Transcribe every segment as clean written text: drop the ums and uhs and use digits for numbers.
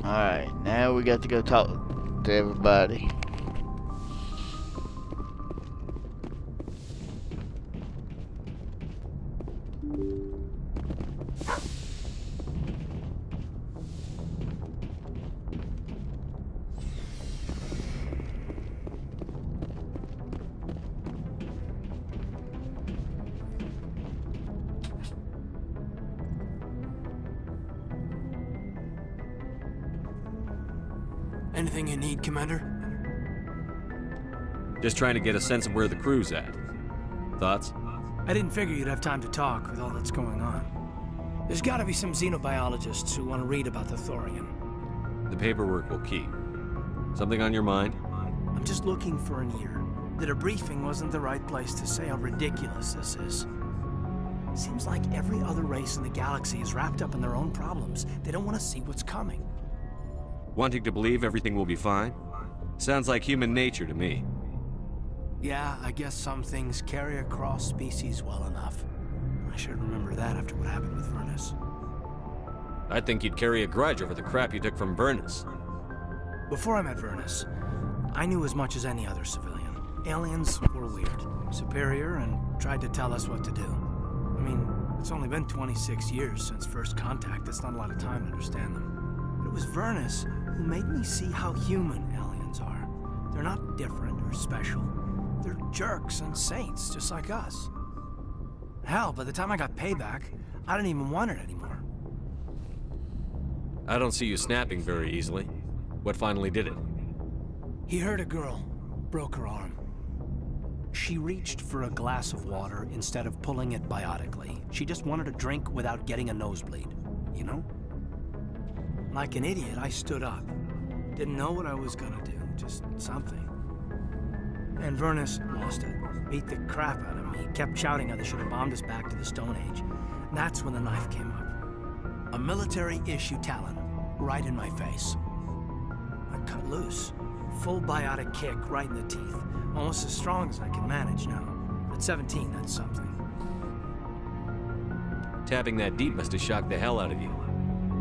Alright, now we got to go talk to everybody. Anything you need, Commander? Just trying to get a sense of where the crew's at. Thoughts? I didn't figure you'd have time to talk with all that's going on. There's gotta be some xenobiologists who want to read about the Thorian. The paperwork will keep. Something on your mind? I'm just looking for an ear. The debriefing wasn't the right place to say how ridiculous this is. Seems like every other race in the galaxy is wrapped up in their own problems. They don't want to see what's coming. Wanting to believe everything will be fine? Sounds like human nature to me. Yeah, I guess some things carry across species well enough. I should remember that after what happened with Vernus. I think you'd carry a grudge over the crap you took from Vernus. Before I met Vernus, I knew as much as any other civilian. Aliens were weird, superior, and tried to tell us what to do. I mean, it's only been 26 years since first contact. That's not a lot of time to understand them. But it was Vernus who made me see how human aliens are. They're not different or special. They're jerks and saints, just like us. Hell, by the time I got payback, I didn't even want it anymore. I don't see you snapping very easily. What finally did it? He hurt a girl, broke her arm. She reached for a glass of water instead of pulling it biotically. She just wanted a drink without getting a nosebleed, you know? Like an idiot, I stood up. Didn't know what I was gonna do, just something. And Vernus lost it. Beat the crap out of me. Kept shouting how they should have bombed us back to the Stone Age. And that's when the knife came up. A military-issue Talon, right in my face. I cut loose. Full biotic kick right in the teeth. Almost as strong as I can manage now. At 17, that's something. Tapping that deep must have shocked the hell out of you.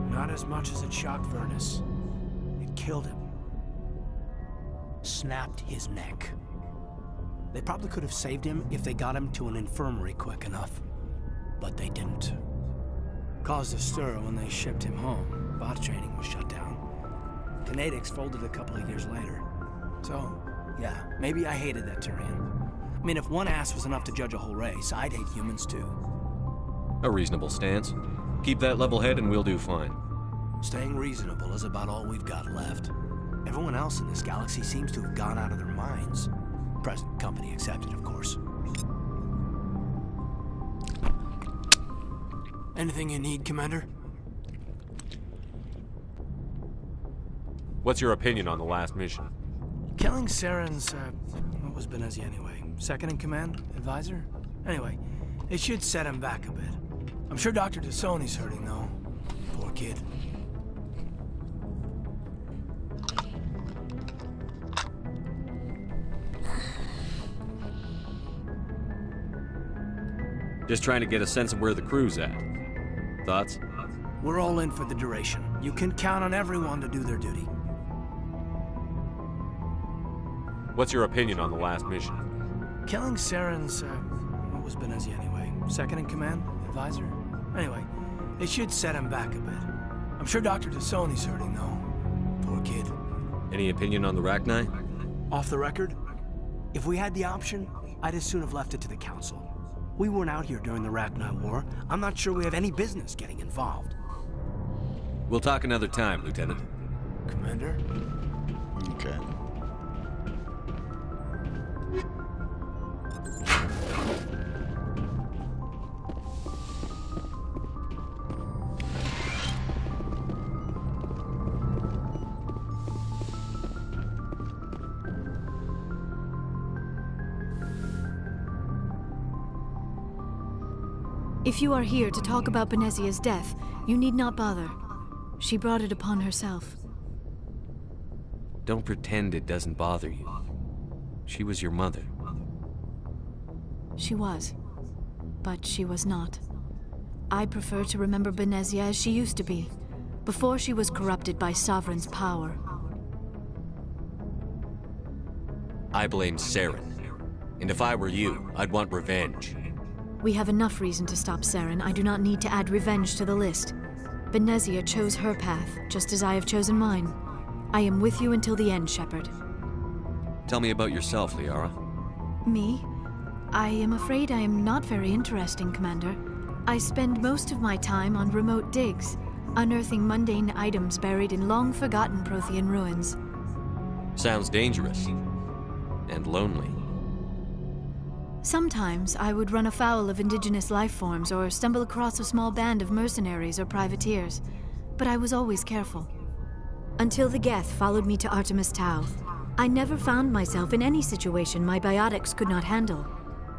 Not as much as it shocked Vernus. It killed him. Snapped his neck. They probably could have saved him if they got him to an infirmary quick enough. But they didn't. Caused a stir when they shipped him home. Bot training was shut down. Kinetics folded a couple of years later. So, yeah, maybe I hated that Turian. I mean, if one ass was enough to judge a whole race, I'd hate humans too. A reasonable stance. Keep that level head and we'll do fine. Staying reasonable is about all we've got left. Everyone else in this galaxy seems to have gone out of their minds. Present company accepted, of course. Anything you need, Commander? What's your opinion on the last mission? Killing Saren's, what was Benezia anyway? Second in command? Advisor? Anyway, it should set him back a bit. I'm sure Dr. T'Soni's hurting, though. Poor kid. Just trying to get a sense of where the crew's at. Thoughts? We're all in for the duration. You can count on everyone to do their duty. What's your opinion on the last mission? Killing Saren's, what was Benezia anyway? Second in command? Advisor? Anyway, it should set him back a bit. I'm sure Dr. T'Soni's hurting, though. Poor kid. Any opinion on the Rachni? Off the record, if we had the option, I'd as soon have left it to the Council. We weren't out here during the Rachni War. I'm not sure we have any business getting involved. We'll talk another time, Lieutenant. Commander? Okay. If you are here to talk about Benezia's death, you need not bother. She brought it upon herself. Don't pretend it doesn't bother you. She was your mother. She was. But she was not. I prefer to remember Benezia as she used to be. before she was corrupted by Sovereign's power. I blame Saren. And if I were you, I'd want revenge. We have enough reason to stop Saren. I do not need to add revenge to the list. Benezia chose her path, just as I have chosen mine. I am with you until the end, Shepard. Tell me about yourself, Liara. Me? I am afraid I am not very interesting, Commander. I spend most of my time on remote digs, unearthing mundane items buried in long-forgotten Prothean ruins. Sounds dangerous. And lonely. Sometimes I would run afoul of indigenous life forms or stumble across a small band of mercenaries or privateers, but I was always careful. Until the Geth followed me to Artemis Tau, I never found myself in any situation my biotics could not handle.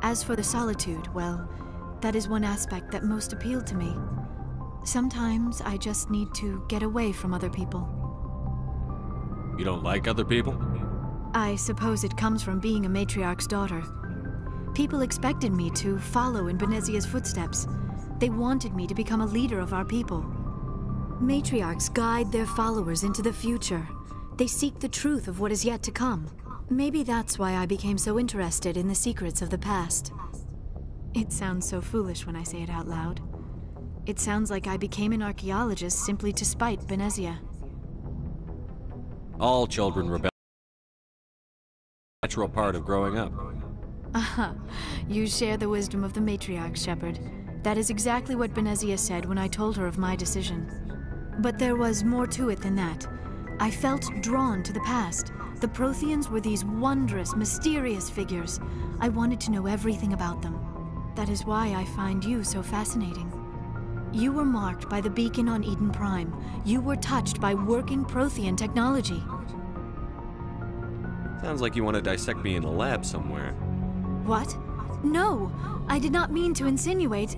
As for the solitude, well, that is one aspect that most appealed to me. Sometimes I just need to get away from other people. You don't like other people? I suppose it comes from being a matriarch's daughter. People expected me to follow in Benezia's footsteps. They wanted me to become a leader of our people. Matriarchs guide their followers into the future. They seek the truth of what is yet to come. Maybe that's why I became so interested in the secrets of the past. It sounds so foolish when I say it out loud. It sounds like I became an archaeologist simply to spite Benezia. All children rebel. Natural part of growing up. Aha, you share the wisdom of the matriarch, Shepard. That is exactly what Benezia said when I told her of my decision. But there was more to it than that. I felt drawn to the past. The Protheans were these wondrous, mysterious figures. I wanted to know everything about them. That is why I find you so fascinating. You were marked by the beacon on Eden Prime. You were touched by working Prothean technology. Sounds like you want to dissect me in a lab somewhere. What? No, I did not mean to insinuate.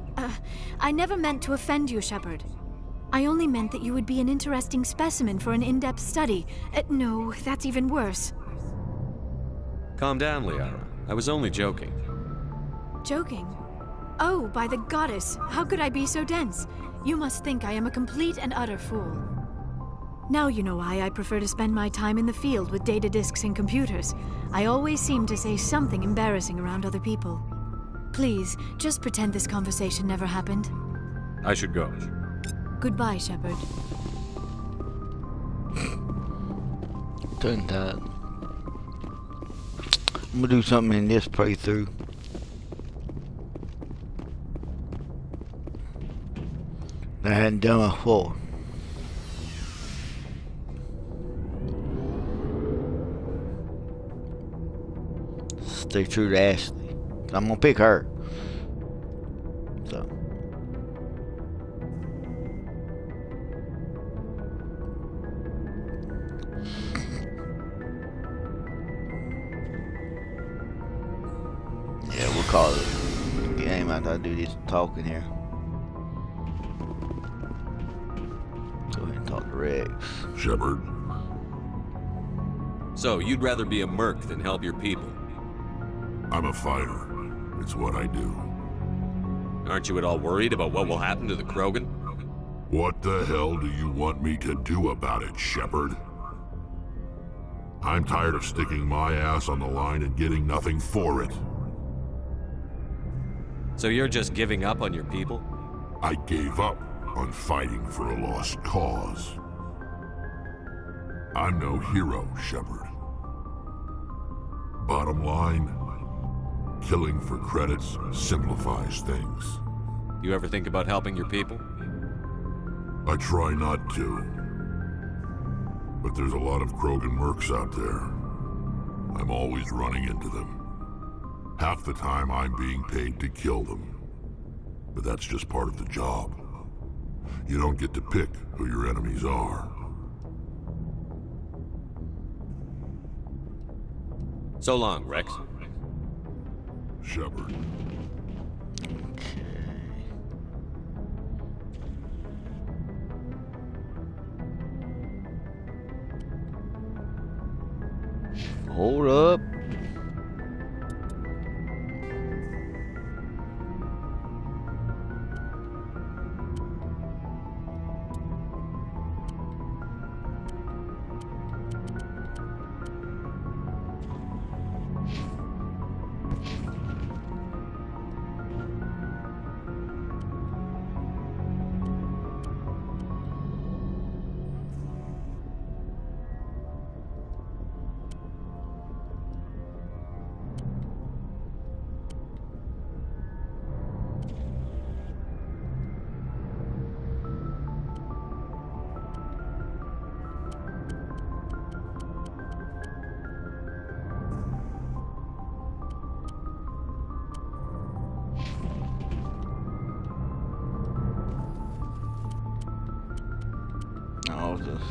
I never meant to offend you, Shepard. I only meant that you would be an interesting specimen for an in-depth study. No, that's even worse. Calm down, Liara. I was only joking. Joking? Oh, by the goddess, how could I be so dense? You must think I am a complete and utter fool. Now you know why I prefer to spend my time in the field with data disks and computers. I always seem to say something embarrassing around other people. Please, just pretend this conversation never happened. I should go. Goodbye, Shepard. Turn that. I'm gonna do something in this playthrough. That I hadn't done before. Stay true to Ashley. I'm gonna pick her. So. Yeah, we'll call it a game after I do this talking here. Go ahead and talk to Rex. Shepard. So, you'd rather be a merc than help your people? I'm a fighter. It's what I do. Aren't you at all worried about what will happen to the Krogan? What the hell do you want me to do about it, Shepard? I'm tired of sticking my ass on the line and getting nothing for it. So you're just giving up on your people? I gave up on fighting for a lost cause. I'm no hero, Shepard. Bottom line, killing for credits simplifies things. You ever think about helping your people? I try not to. But there's a lot of Krogan mercs out there. I'm always running into them. Half the time I'm being paid to kill them. But that's just part of the job. You don't get to pick who your enemies are. So long, Rex. Shepard. Hold up. Oh, just...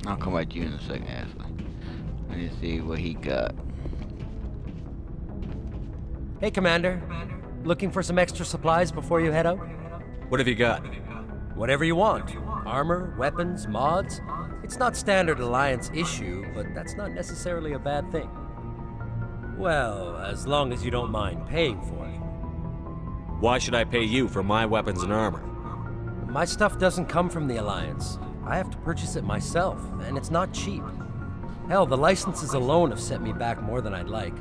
I'll come back to you in a second, Ashley. I need to see what he got. Hey, Commander. Looking for some extra supplies before you head out? What have you got? Whatever you want. Armor, weapons, mods. It's not standard Alliance issue, but that's not necessarily a bad thing. Well, as long as you don't mind paying for it. Why should I pay you for my weapons and armor? My stuff doesn't come from the Alliance. I have to purchase it myself, and it's not cheap. Hell, the licenses alone have set me back more than I'd like.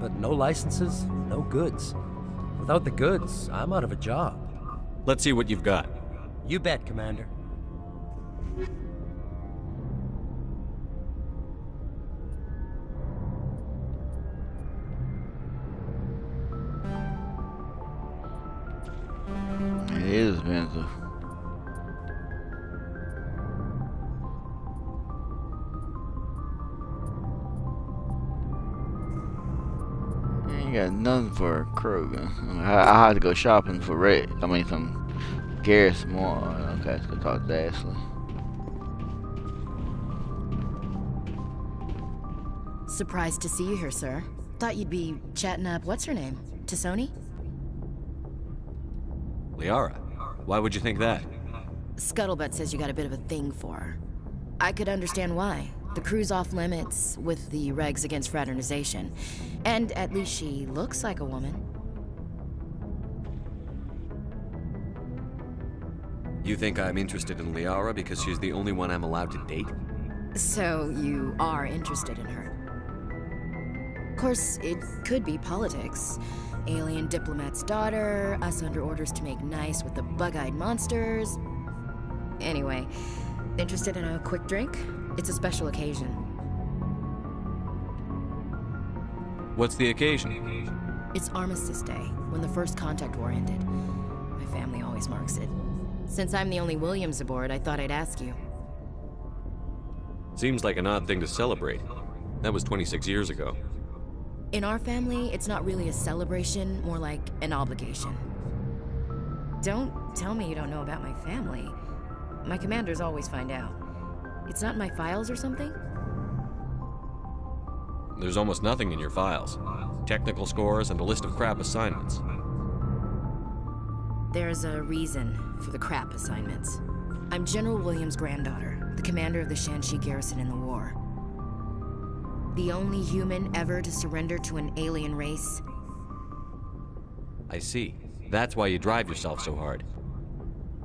But no licenses, no goods. Without the goods, I'm out of a job. Let's see what you've got. You bet, Commander. It is expensive. Ain't got nothing for Krogan. I had to go shopping for some Garrus more. Okay, let's go talk to Ashley. Surprised to see you here, sir. Thought you'd be chatting up what's her name? T'Soni? Liara, why would you think that? Scuttlebutt says you got a bit of a thing for her. I could understand why. The crew's off limits with the regs against fraternization. And at least she looks like a woman. You think I'm interested in Liara because she's the only one I'm allowed to date? So you are interested in her. Of course, it could be politics. Alien diplomat's daughter, us under orders to make nice with the bug-eyed monsters. Anyway, interested in a quick drink? It's a special occasion. What's the occasion? It's Armistice Day, when the First Contact War ended. My family always marks it. Since I'm the only Williams aboard, I thought I'd ask you. Seems like an odd thing to celebrate. That was 26 years ago. In our family, it's not really a celebration, more like an obligation. Don't tell me you don't know about my family. My commanders always find out. It's not in my files or something? There's almost nothing in your files. Technical scores and a list of crap assignments. There's a reason for the crap assignments. I'm General Williams' granddaughter, the commander of the Shanxi garrison in the war. The only human ever to surrender to an alien race. I see. That's why you drive yourself so hard.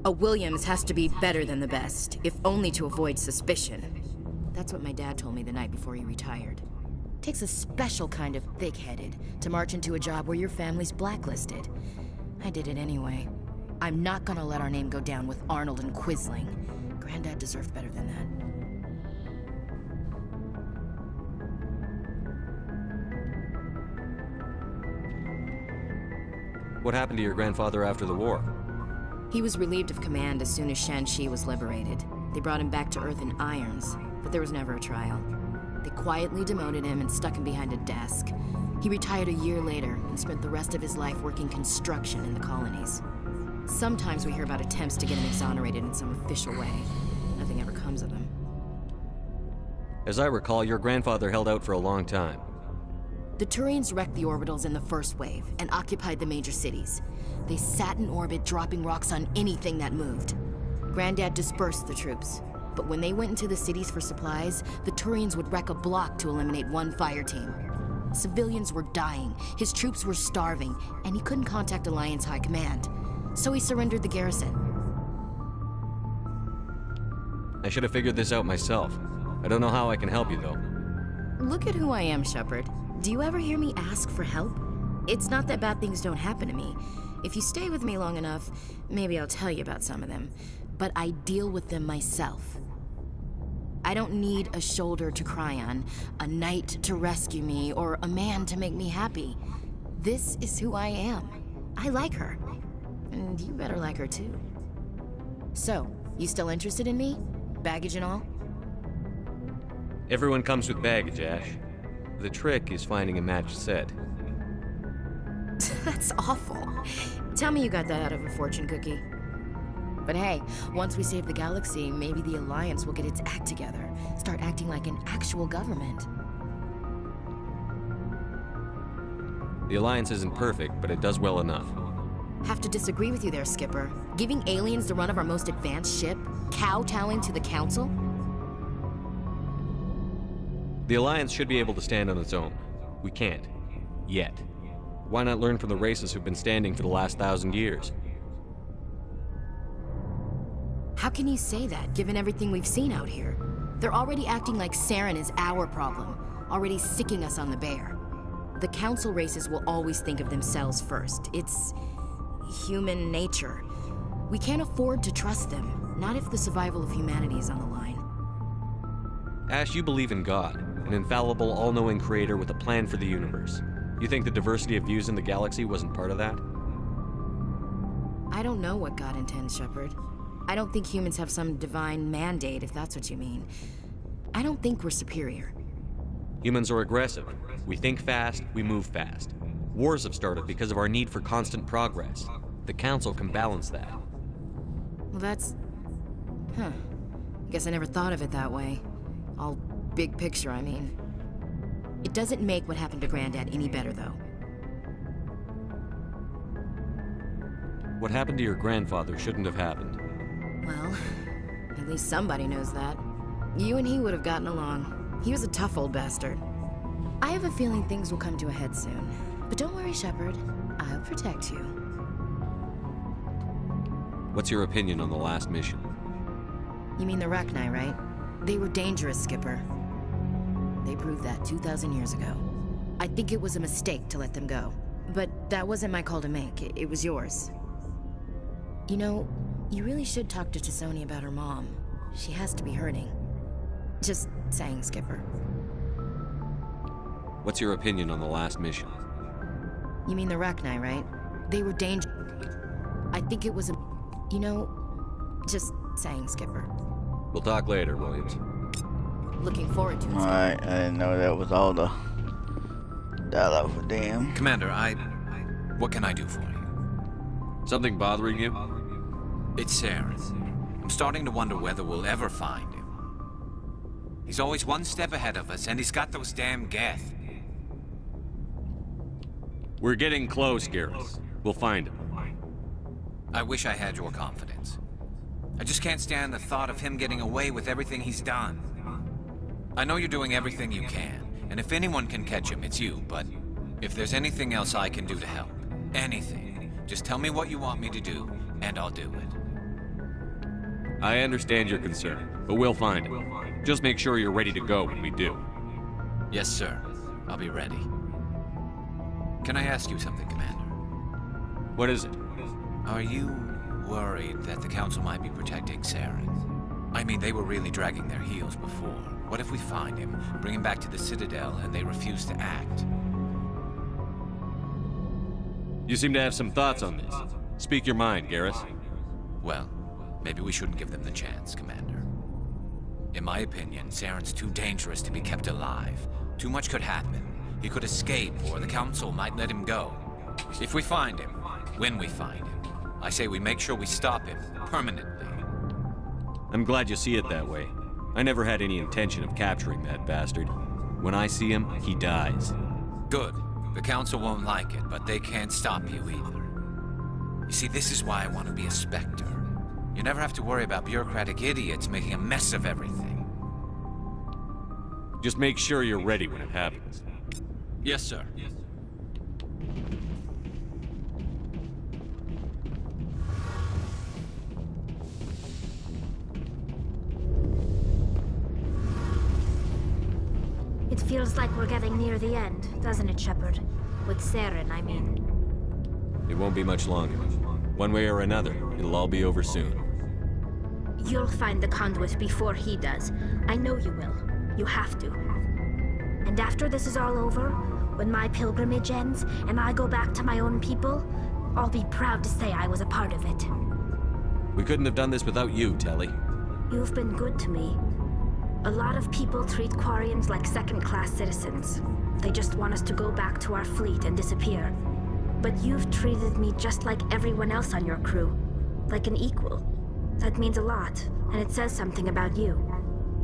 A Williams has to be better than the best, if only to avoid suspicion. That's what my dad told me the night before he retired. Takes a special kind of thick-headed to march into a job where your family's blacklisted. I did it anyway. I'm not gonna let our name go down with Arnold and Quisling. Granddad deserved better than that. What happened to your grandfather after the war? He was relieved of command as soon as Shanxi was liberated. They brought him back to Earth in irons, but there was never a trial. They quietly demoted him and stuck him behind a desk. He retired a year later and spent the rest of his life working construction in the colonies. Sometimes we hear about attempts to get him exonerated in some official way. Nothing ever comes of them. As I recall, your grandfather held out for a long time. The Turians wrecked the orbitals in the first wave and occupied the major cities. They sat in orbit, dropping rocks on anything that moved. Granddad dispersed the troops, but when they went into the cities for supplies, the Turians would wreck a block to eliminate one fire team. Civilians were dying, his troops were starving, and he couldn't contact Alliance High Command. So he surrendered the garrison. I should have figured this out myself. I don't know how I can help you, though. Look at who I am, Shepard. Do you ever hear me ask for help? It's not that bad things don't happen to me. If you stay with me long enough, maybe I'll tell you about some of them. But I deal with them myself. I don't need a shoulder to cry on, a knight to rescue me, or a man to make me happy. This is who I am. I like her. And you better like her too. So, you still interested in me? Baggage and all? Everyone comes with baggage, Ash. The trick is finding a matched set. That's awful. Tell me you got that out of a fortune cookie. But hey, once we save the galaxy, maybe the Alliance will get its act together. Start acting like an actual government. The Alliance isn't perfect, but it does well enough. Have to disagree with you there, Skipper. Giving aliens the run of our most advanced ship? Kowtowing to the Council? The Alliance should be able to stand on its own. We can't. Yet. Why not learn from the races who've been standing for the last 1,000 years? How can you say that, given everything we've seen out here? They're already acting like Saren is our problem, already sicking us on the bear. The Council races will always think of themselves first. It's human nature. We can't afford to trust them, not if the survival of humanity is on the line. Ash, you believe in God, an infallible, all-knowing creator with a plan for the universe. You think the diversity of views in the galaxy wasn't part of that? I don't know what God intends, Shepard. I don't think humans have some divine mandate, if that's what you mean. I don't think we're superior. Humans are aggressive. We think fast, we move fast. Wars have started because of our need for constant progress. The Council can balance that. Well, that's... Guess I never thought of it that way. All big picture, I mean. It doesn't make what happened to Granddad any better, though. What happened to your grandfather shouldn't have happened. Well, at least somebody knows that. You and he would have gotten along. He was a tough old bastard. I have a feeling things will come to a head soon. But don't worry, Shepard. I'll protect you. What's your opinion on the last mission? You mean the Rachni, right? They were dangerous, Skipper. They proved that 2,000 years ago. I think it was a mistake to let them go. But that wasn't my call to make. It was yours. You know, you really should talk to T'Soni about her mom. She has to be hurting. Just saying, Skipper. What's your opinion on the last mission? You mean the Rachni, right? They were dangerous. I think it was a... You know, just saying, Skipper. We'll talk later, Williams. Looking forward to it. Alright, I didn't know that was all the dialogue for them. Commander, what can I do for you? Something bothering you? It's Saren. I'm starting to wonder whether we'll ever find him. He's always one step ahead of us, and he's got those damn Geth. We're getting close, Garrus. We'll find him. I wish I had your confidence. I just can't stand the thought of him getting away with everything he's done. I know you're doing everything you can, and if anyone can catch him, it's you, but if there's anything else I can do to help, anything, just tell me what you want me to do, and I'll do it. I understand your concern, but we'll find him. Just make sure you're ready to go when we do. Yes, sir. I'll be ready. Can I ask you something, Commander? What is it? Are you worried that the Council might be protecting Saren? I mean, they were really dragging their heels before. What if we find him, bring him back to the Citadel, and they refuse to act? You seem to have some thoughts on this. Speak your mind, Garrus. Well, maybe we shouldn't give them the chance, Commander. In my opinion, Saren's too dangerous to be kept alive. Too much could happen. He could escape, or the Council might let him go. If we find him, when we find him, I say we make sure we stop him, permanently. I'm glad you see it that way. I never had any intention of capturing that bastard. When I see him, he dies. Good. The Council won't like it, but they can't stop you either. You see, this is why I want to be a Spectre. You never have to worry about bureaucratic idiots making a mess of everything. Just make sure you're ready when it happens. Yes, sir. It feels like we're getting near the end, doesn't it, Shepard? With Saren, I mean. It won't be much longer. One way or another, it'll all be over soon. You'll find the conduit before he does. I know you will. You have to. And after this is all over, when my pilgrimage ends and I go back to my own people, I'll be proud to say I was a part of it. We couldn't have done this without you, Telly. You've been good to me. A lot of people treat Quarians like second-class citizens. They just want us to go back to our fleet and disappear. But you've treated me just like everyone else on your crew. Like an equal. That means a lot, and it says something about you.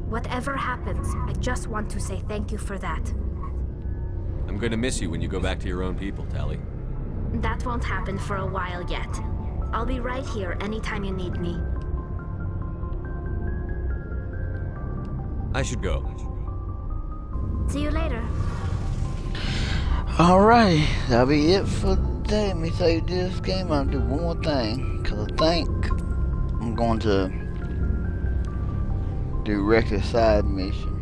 Whatever happens, I just want to say thank you for that. I'm gonna miss you when you go back to your own people, Tally. That won't happen for a while yet. I'll be right here anytime you need me. I should go. See you later. Alright, that'll be it for today. Let me save this game. I'll do one more thing, because I think I'm going to do Reckless side mission.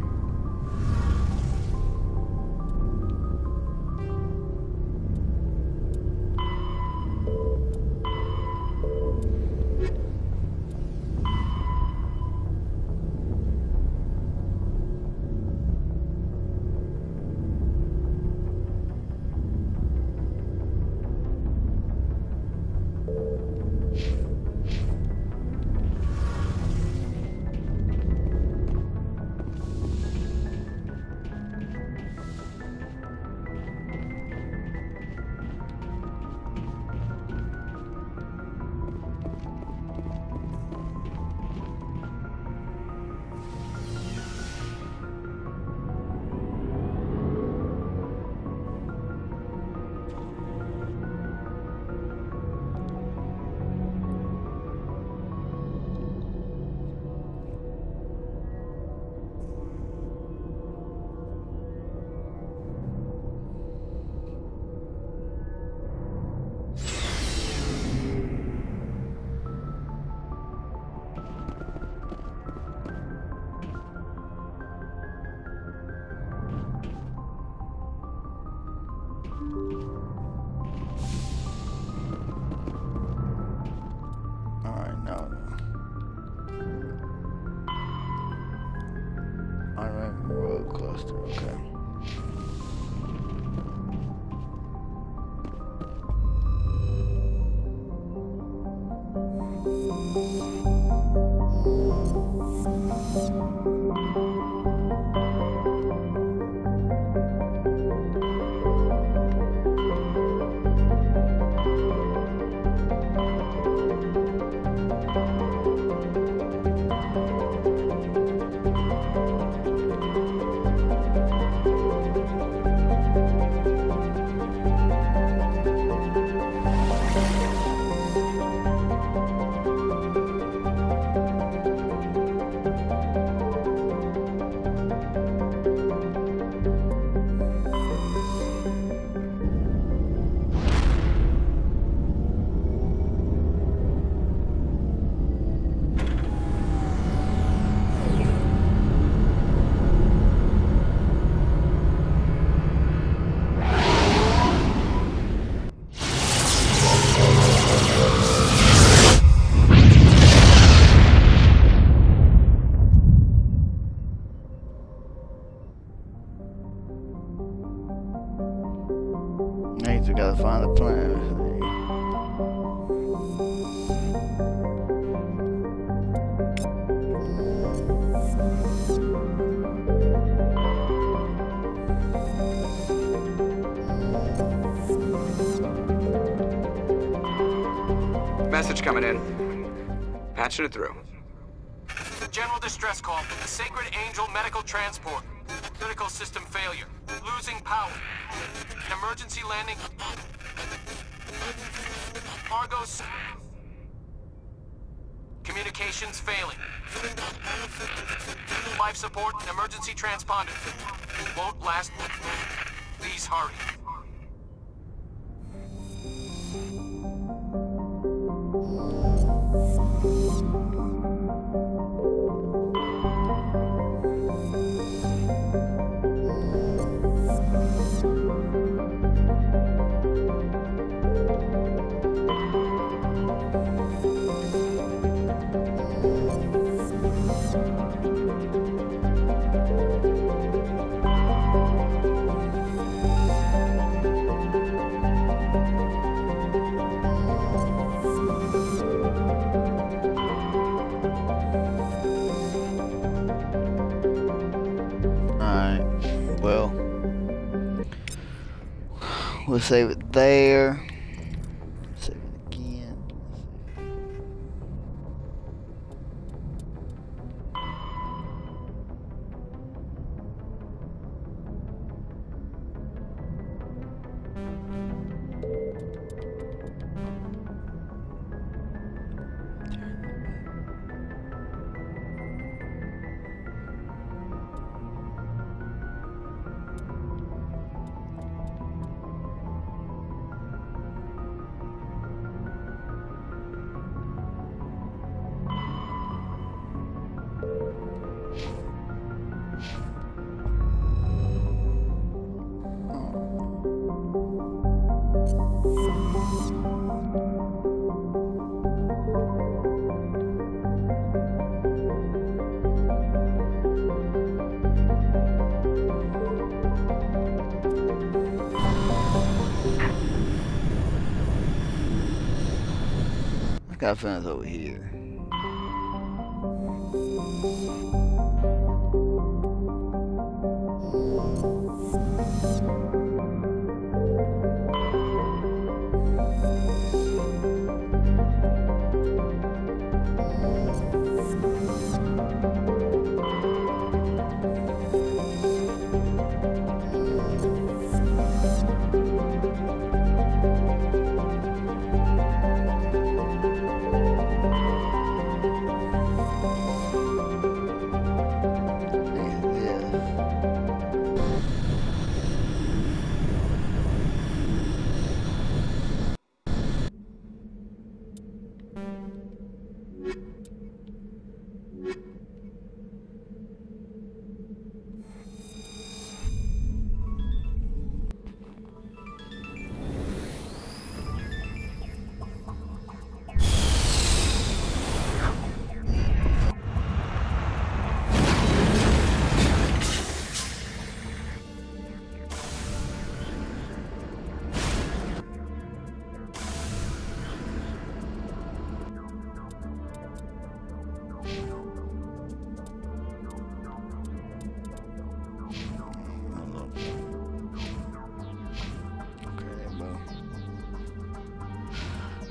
Now you just gotta find a plan. Message coming in. Patching it through. General distress call from the Sacred Angel Medical Transport. Critical system failure. Losing power. An emergency landing. Argos. Communications failing. Life support and emergency transponder. Won't last. Please hurry. We'll save it there. Save it again. Got a feeling it's over here.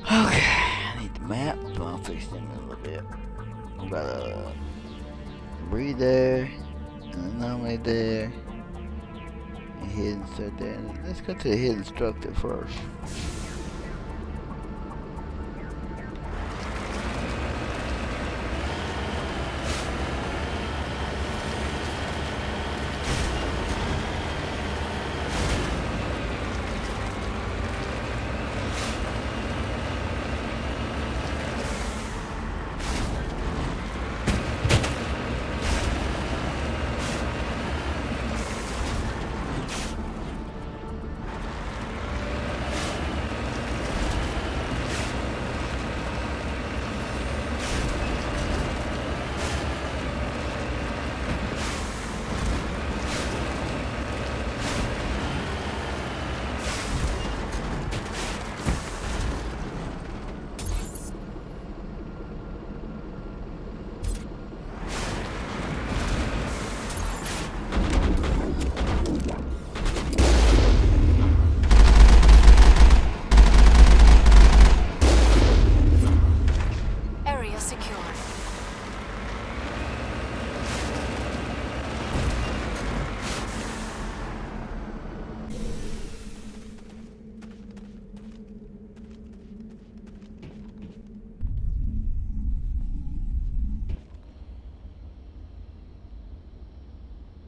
Okay, I need the map, but I'll fix them in a little bit. I'm about breathe there, and anomaly there, and hidden stuff there. Let's go to the hidden structure first.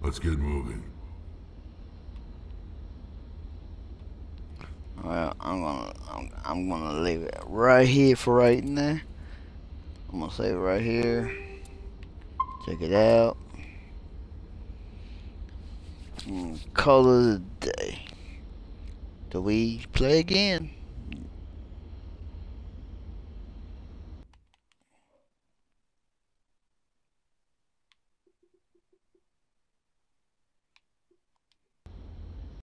Let's get moving. Well, I'm gonna leave it right here for right now. I'm gonna save it right here. Check it out. Call it a day. Till we play again.